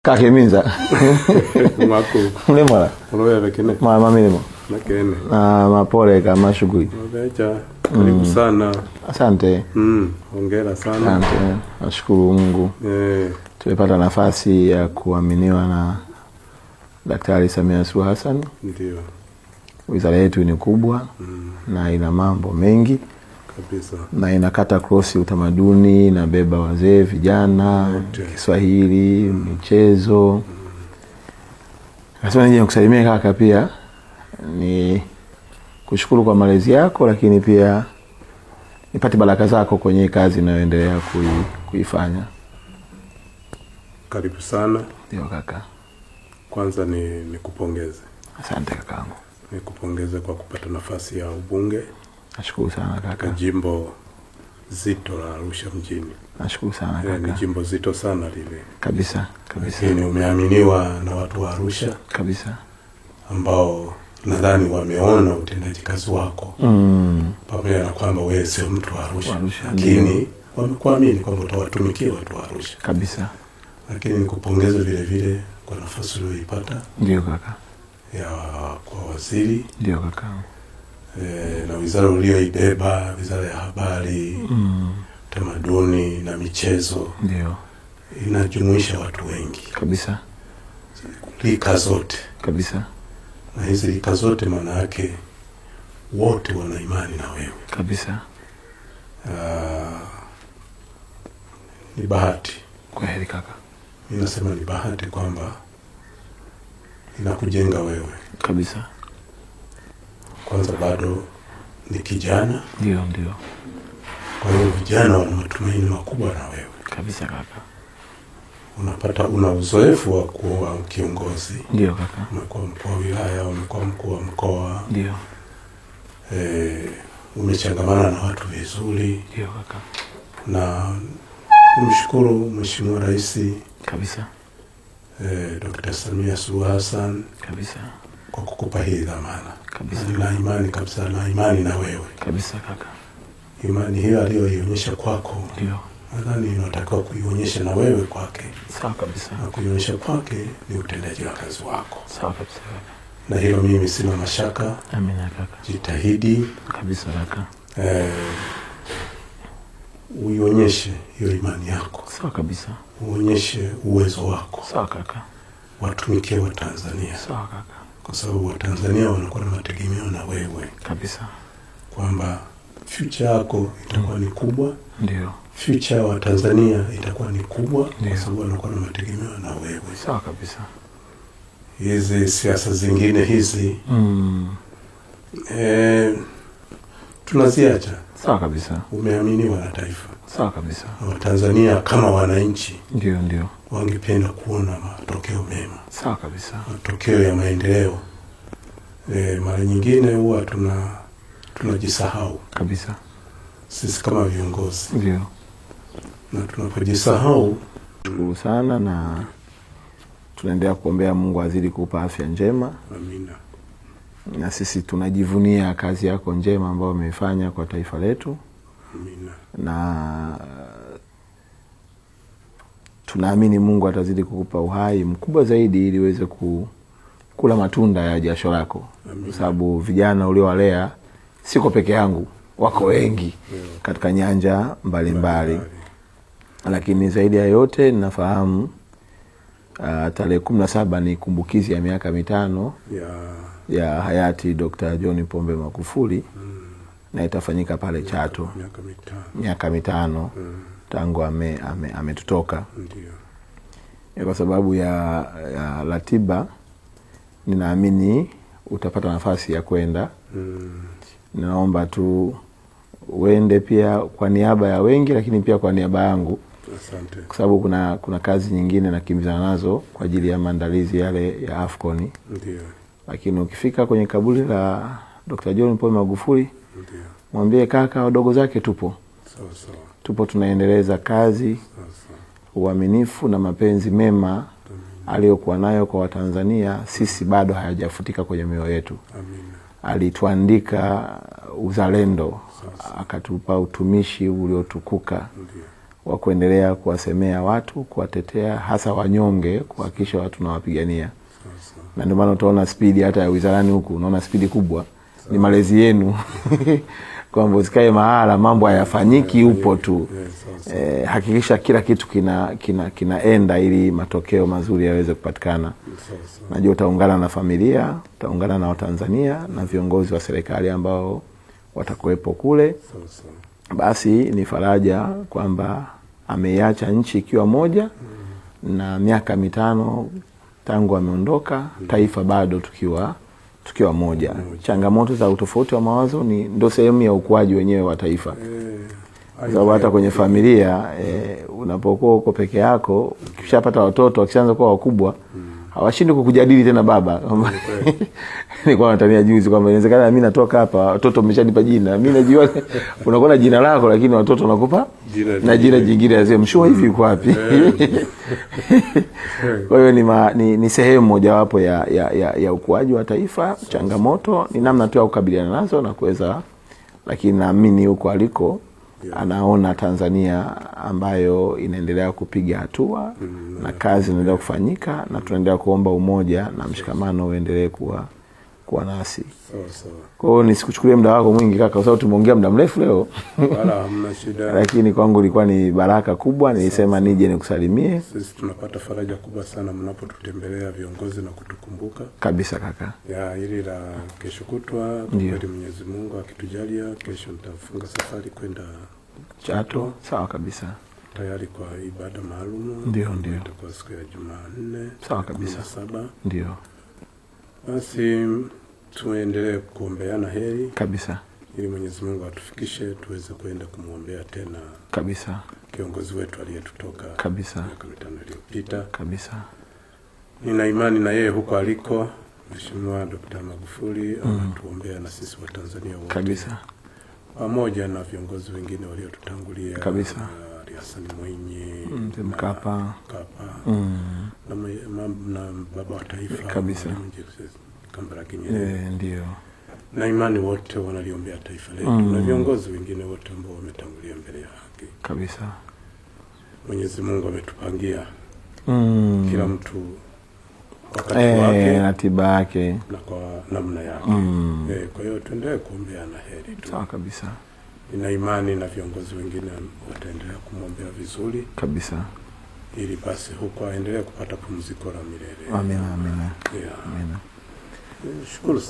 Kakeminza mwako mlemala uloya bekene mama milimo nakene mapole kama shughuli obeja karibu sana. Asante. Hongera sana. Asante, nashukuru Mungu tumepata nafasi ya kuaminiwa na Daktari Samia Suluhu Hassan. Ndio. Wizara yetu ni kubwa na ina mambo mengi kabisa, na inakata cross utamaduni, inabeba wazee, vijana, Kiswahili, michezo. Nasema nije nikusalimie kaka, pia ni kushukuru kwa malezi yako, lakini pia nipate baraka zako kwenye kazi unayoendelea kuifanya. Karibu sana. Ndio kaka. Kwanza nikupongeze. Asante kakangu. Nikupongeze kwa kupata nafasi ya ubunge. Nashukuru sana kaka. Jimbo zito la Arusha mjini. Nashukuru sana kaka. Ni jimbo zito sana lile. Kabisa, kabisa. Ni umeaminiwa na watu wa Arusha. Kabisa. Ambao nadhani wameona utendaji kazi wako. Pamoja na kwamba wewe sio mtu wa Arusha. Lakini wamekuamini kwamba utawatumikia watu wa Arusha. Kabisa. Lakini nikupongeze vile vile kwa nafasi uliyoipata. Ndio kaka. Ya kwa waziri. Ndio kaka. Na wizara uliyoibeba, wizara ya habari, tamaduni na michezo. Ndio. Inajumuisha watu wengi. Kabisa. Rika zote. Kabisa. Na hizi rika zote maana yake wote wana imani na wewe. Kabisa. Ni bahati. Kweli kaka. Mimi nasema ni bahati kwamba inakujenga wewe. Kabisa. Kwanza bado ni kijana. Ndio. Kwa hiyo vijana wana matumaini makubwa na wewe. Kabisa kaka. Una uzoefu wa kuwa kiongozi. Ndio kaka. Umekuwa mkuu wa wilaya, umekuwa mkuu wa mkoa. Ndio. Umechangamana na watu vizuri. Ndio kaka. Na nimshukuru Mheshimiwa Rais. Kabisa. Dr. Samia Suluhu Hassan. Kabisa. Kwa kukupa hii dhamana. Kabisa. Nina imani kabisa, na imani na wewe. Kabisa kaka. Imani hiyo aliyoionyesha kwako. Ndio. Nadhani unatakiwa kuionyesha na wewe kwake. Sawa kabisa. Na kuionyesha kwake ni utendaji wa kazi wako. Sawa kabisa. Na hilo mimi sina mashaka. Amina kaka. Jitahidi. Kabisa kaka. Uionyeshe hiyo imani yako. Sawa kabisa. Uonyeshe uwezo wako. Sawa kaka. Watumikie wa Tanzania. Sawa kaka. Kwa sababu wa Tanzania wanakuwa na mategemeo na wewe. Kabisa. Kwamba future yako itakuwa ni kubwa. Ndio. Future wa Tanzania itakuwa ni kubwa. Kwa sababu wanakuwa na mategemeo na wewe. Sawa kabisa. Hizi siasa zingine hizi tunaziacha. Sawa kabisa. Umeaminiwa na taifa. Sawa kabisa. Wa Tanzania kama wananchi. Ndio. Wangependa kuona matokeo mema. Sawa kabisa. Matokeo ya maendeleo. Mara nyingine huwa tunajisahau. Kabisa. Sisi kama viongozi. Ndio. Na tunapojisahau. Shukuru sana na tunaendelea kuombea Mungu azidi kukupa afya njema. Amina. Na sisi tunajivunia kazi yako njema ambayo umeifanya kwa taifa letu. Amina. Na tunaamini Mungu atazidi kukupa uhai mkubwa zaidi ili uweze kula matunda ya jasho lako. Kwa sababu vijana uliowalea siko peke yangu, wako wengi katika nyanja mbalimbali. Lakini zaidi ya yote ninafahamu tarehe 17 ni kumbukizi ya miaka 5 ya hayati Dr. John Pombe Magufuli. Na itafanyika pale Chato. Miaka 5 tangu ametutoka. Ndio. Kwa sababu ya ratiba ninaamini utapata nafasi ya kwenda. Ninaomba tu uende pia kwa niaba ya wengi, lakini pia kwa niaba yangu. Asante. Kwa sababu kuna kazi nyingine nakimbizana nazo kwa ajili ya maandalizi yale ya AFCON. Ndio. Lakini ukifika kwenye kaburi la Dr. John Pombe Magufuli, ndio, mwambie kaka wadogo zake tupo. Sawa. Tupo tunaendeleza kazi. Sawa. Uaminifu na mapenzi mema aliyokuwa nayo kwa Watanzania sisi bado hayajafutika kwenye mioyo yetu. Amina. Alituandika uzalendo. Akatupa utumishi uliotukuka. wa kuendelea kuwasemea watu, kuwatetea hasa wanyonge, kuhakikisha watu nawapigania. Na ndio maana utaona spidi hata ya wizarani huku, unaona spidi kubwa. Ni malezi yenu. Kwamba usikae mahala mambo hayafanyiki upo tu. Hakikisha kila kitu kinaenda ili matokeo mazuri yaweze kupatikana. Najua utaungana na familia, utaungana na Watanzania na viongozi wa serikali ambao watakuwepo kule. Basi ni faraja kwamba ameiacha nchi ikiwa moja, na miaka 5 tangu ameondoka, taifa bado tukiwa moja. Changamoto za utofauti wa mawazo ndio sehemu ya ukuaji wenyewe wa taifa. Sababu hata kwenye familia unapokuwa uko peke yako, ukishapata watoto wakishaanza kuwa wakubwa, hawashindi kukujadili tena baba. Nilikuwa natania juzi kwamba inawezekana mimi natoka hapa, watoto wameshanipa jina. Mimi najua unakuwa na jina lako, lakini watoto wanakupa na jina jingine, azee mshua hivi uko wapi? Kwa hiyo ni sehemu mojawapo ya ukuaji wa taifa. Changamoto ni namna tu ya kukabiliana nazo na kuweza, lakini naamini huko aliko anaona Tanzania ambayo inaendelea kupiga hatua na kazi inaendelea kufanyika, na tunaendelea kuomba umoja na mshikamano uendelee kuwa nasi. Kwa hiyo nisikuchukulie muda wako mwingi kaka, kwa sababu tumeongea muda mrefu leo. Wala hamna shida. Lakini kwangu ilikuwa ni baraka kubwa, nilisema nije nikusalimie. Sisi tunapata faraja kubwa sana mnapotutembelea viongozi na kutukumbuka. Kabisa kaka. Hili la kesho kutwa, kwa Mwenyezi Mungu akitujalia, kesho nitafunga safari kwenda Chato. Sawa kabisa. Tayari kwa ibada maalum. Ndio. Itakuwa siku ya Jumanne. Sawa kabisa. 7. Ndio. Basi tuendelee kuombeana heri kabisa, ili Mwenyezi Mungu atufikishe tuweze kwenda kumuombea tena kabisa kiongozi wetu aliyetutoka kabisa miaka 5 iliyopita kabisa. Nina imani na yeye huko aliko, Mheshimiwa Dr. Magufuli anatuombea na sisi wa Tanzania wote kabisa, pamoja na viongozi wengine waliotutangulia kabisa, Hassan Mwinyi, Mkapa na baba wa taifa kabisa, Kambarage Nyerere. Ndio. Na imani wote wanaliombea taifa letu na viongozi wengine wote ambao wametangulia mbele ya haki. Kabisa. Mwenyezi Mungu ametupangia kila mtu wakati wake na tiba yake na kwa namna yake. Kwa hiyo tuendelee kuombea na heri tu. Sawa kabisa. Nina imani na viongozi wengine wataendelea kumwombea vizuri kabisa, ili basi huko aendelee kupata pumziko la milele. Amina. Amina. Shukuru sana.